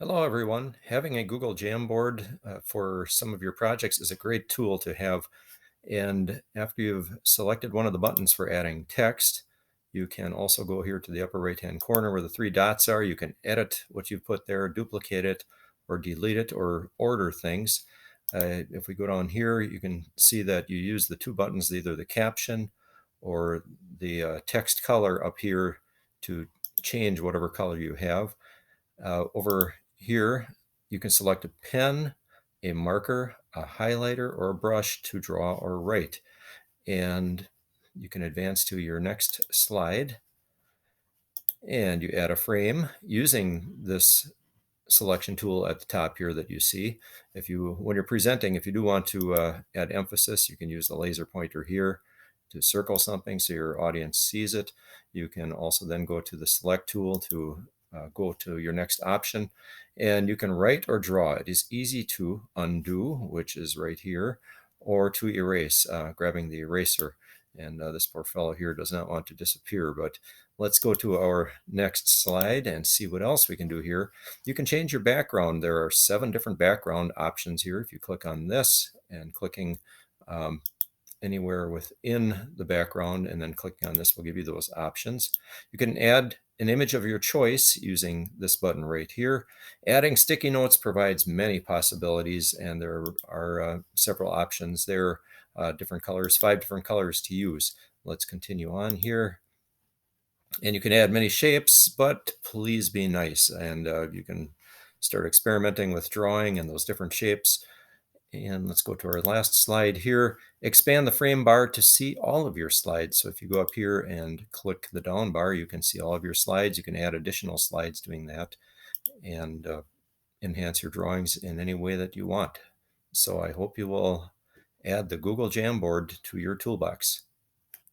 Hello, everyone. Having a Google Jamboard for some of your projects is a great tool to have. And after you've selected one of the buttons for adding text, you can also go here to the upper right-hand corner where the three dots are. You can edit what you've put there, duplicate it, or delete it, or order things. If we go down here, you can see that you use the two buttons, either the caption or the text color up here to change whatever color you have. Over here, you can select a pen, a marker, a highlighter, or a brush to draw or write. And you can advance to your next slide and you add a frame using this selection tool at the top here that you see. When you're presenting, if you do want to add emphasis, you can use the laser pointer here to circle something so your audience sees it. You can also then go to the select tool to go to your next option, and you can write or draw. It is easy to undo, which is right here, or to erase, grabbing the eraser. And this poor fellow here does not want to disappear, but let's go to our next slide and see what else we can do here. You can change your background. There are 7 different background options here. If you click on this and clicking anywhere within the background and then clicking on this will give you those options. You can add an image of your choice using this button right here. Adding sticky notes provides many possibilities, and there are several options there, different colors, 5 different colors to use. Let's continue on here. And you can add many shapes, but please be nice. And you can start experimenting with drawing and those different shapes. And let's go to our last slide here. Expand the frame bar to see all of your slides. So if you go up here and click the down bar, you can see all of your slides. You can add additional slides doing that and enhance your drawings in any way that you want. So I hope you will add the Google Jamboard to your toolbox.